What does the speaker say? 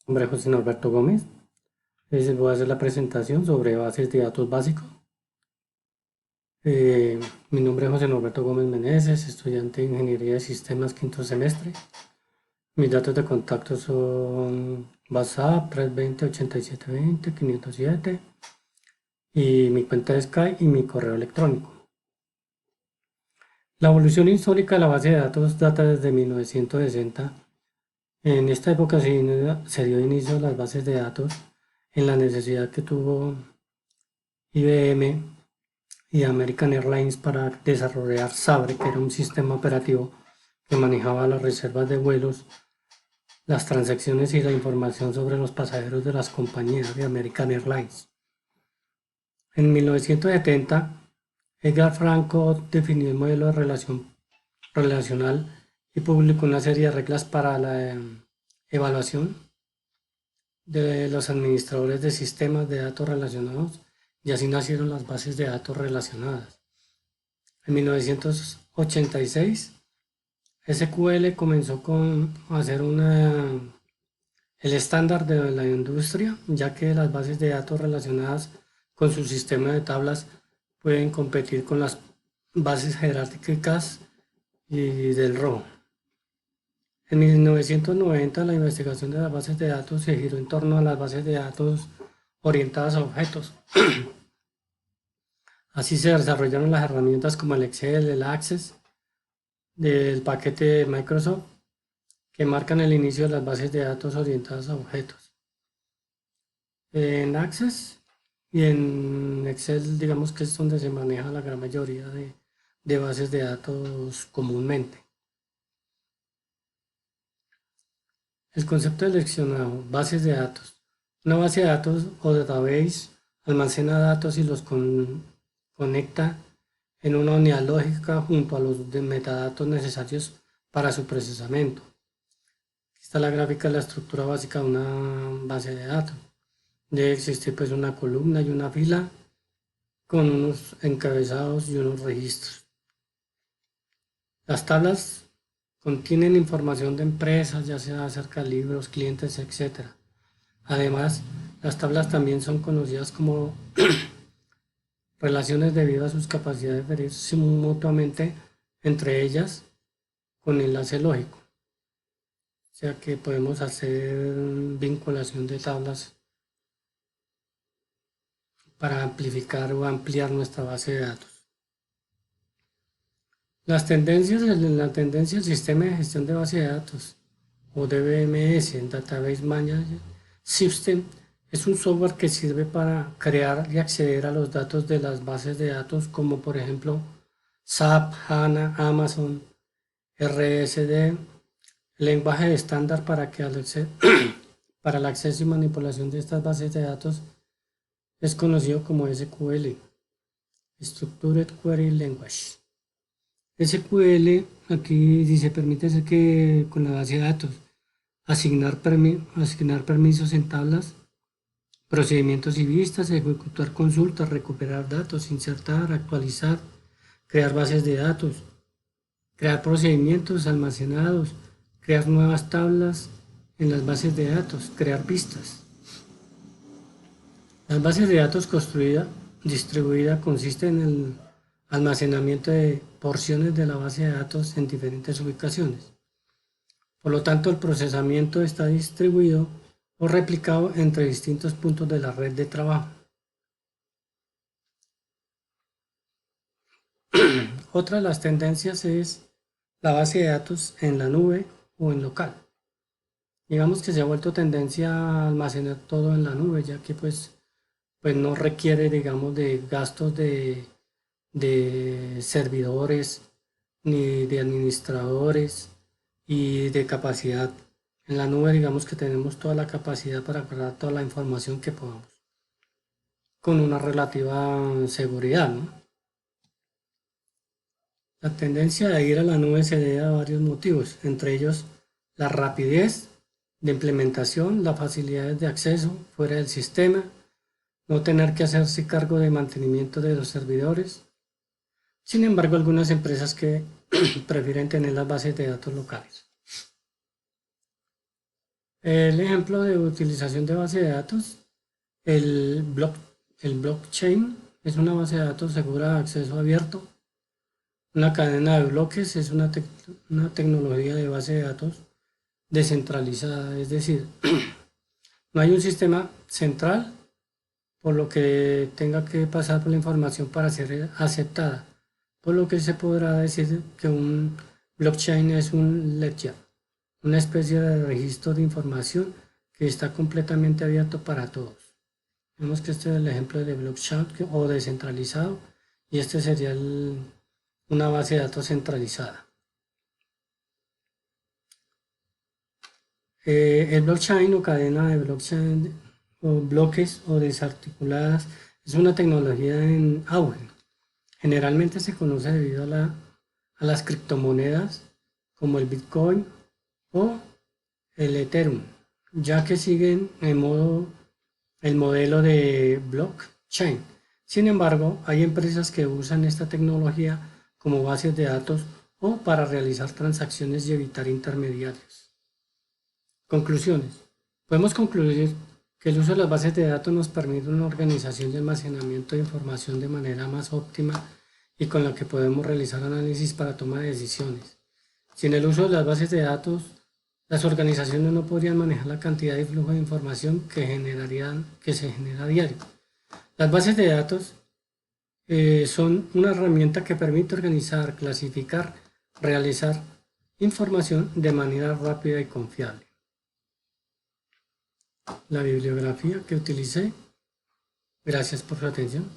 Nombre es José Norberto Gómez. Voy a hacer la presentación sobre bases de datos básicos. Mi nombre es José Norberto Gómez Meneses, estudiante de Ingeniería de Sistemas quinto semestre. Mis datos de contacto son WhatsApp 320-8720-507 y mi cuenta de Skype y mi correo electrónico. La evolución histórica de la base de datos data desde 1960. En esta época se dio inicio a las bases de datos en la necesidad que tuvo IBM y American Airlines para desarrollar Sabre, que era un sistema operativo que manejaba las reservas de vuelos, las transacciones y la información sobre los pasajeros de las compañías de American Airlines. En 1970, Edgar Franco definió el modelo de relación relacional y publicó una serie de reglas para la evaluación de los administradores de sistemas de datos relacionados, y así nacieron las bases de datos relacionadas. En 1986, SQL comenzó a ser el estándar de la industria, ya que las bases de datos relacionadas con su sistema de tablas pueden competir con las bases jerárquicas y del RAW. En 1990, la investigación de las bases de datos se giró en torno a las bases de datos orientadas a objetos. Así se desarrollaron las herramientas como el Excel, el Access del paquete de Microsoft, que marcan el inicio de las bases de datos orientadas a objetos. En Access y en Excel, digamos que es donde se maneja la gran mayoría de bases de datos comúnmente. El concepto de seleccionado, bases de datos. Una base de datos o database almacena datos y los conecta en una unidad lógica junto a los metadatos necesarios para su procesamiento. Aquí está la gráfica de la estructura básica de una base de datos. Debe existir pues una columna y una fila con unos encabezados y unos registros. Las tablas contienen información de empresas, ya sea acerca de libros, clientes, etc. Además, las tablas también son conocidas como relaciones debido a sus capacidades de referirse mutuamente entre ellas con enlace lógico. O sea que podemos hacer vinculación de tablas para amplificar o ampliar nuestra base de datos. La tendencia del Sistema de Gestión de Base de Datos o DBMS, Database Management System, es un software que sirve para crear y acceder a los datos de las bases de datos como por ejemplo SAP, HANA, Amazon, RSD, lenguaje estándar para el acceso y manipulación de estas bases de datos es conocido como SQL, Structured Query Language. SQL aquí dice permite hacer que con la base de datos asignar permisos en tablas, procedimientos y vistas, ejecutar consultas, recuperar datos, insertar, actualizar, crear bases de datos, crear procedimientos almacenados, crear nuevas tablas en las bases de datos, crear vistas. Las bases de datos distribuida consisten en el almacenamiento de porciones de la base de datos en diferentes ubicaciones. Por lo tanto, el procesamiento está distribuido o replicado entre distintos puntos de la red de trabajo. Otra de las tendencias es la base de datos en la nube o en local. Digamos que se ha vuelto tendencia a almacenar todo en la nube, ya que pues no requiere, digamos, de gastos de servidores ni de administradores y de capacidad. En la nube digamos que tenemos toda la capacidad para guardar toda la información que podamos con una relativa seguridad, ¿no? La tendencia de ir a la nube se debe a varios motivos, entre ellos la rapidez de implementación, las facilidades de acceso fuera del sistema, no tener que hacerse cargo de mantenimiento de los servidores. Sin embargo, algunas empresas que prefieren tener las bases de datos locales. El ejemplo de utilización de base de datos, el, block, el blockchain es una base de datos segura de acceso abierto. Una cadena de bloques es una tecnología de base de datos descentralizada, es decir, no hay un sistema central por lo que tenga que pasar por la información para ser aceptada, por lo que se podrá decir que un blockchain es un ledger, una especie de registro de información que está completamente abierto para todos. Vemos que este es el ejemplo de blockchain o descentralizado y este sería una base de datos centralizada. El blockchain o cadena de blockchain o bloques o desarticuladas es una tecnología en auge. Generalmente se conoce debido a las criptomonedas como el Bitcoin o el Ethereum, ya que siguen el modelo de blockchain. Sin embargo, hay empresas que usan esta tecnología como bases de datos o para realizar transacciones y evitar intermediarios. Conclusiones. Podemos concluir que el uso de las bases de datos nos permite una organización y almacenamiento de información de manera más óptima y con la que podemos realizar análisis para toma de decisiones. Sin el uso de las bases de datos, las organizaciones no podrían manejar la cantidad y flujo de información que se genera a diario. Las bases de datos son una herramienta que permite organizar, clasificar, realizar información de manera rápida y confiable. La bibliografía que utilicé. Gracias por su atención.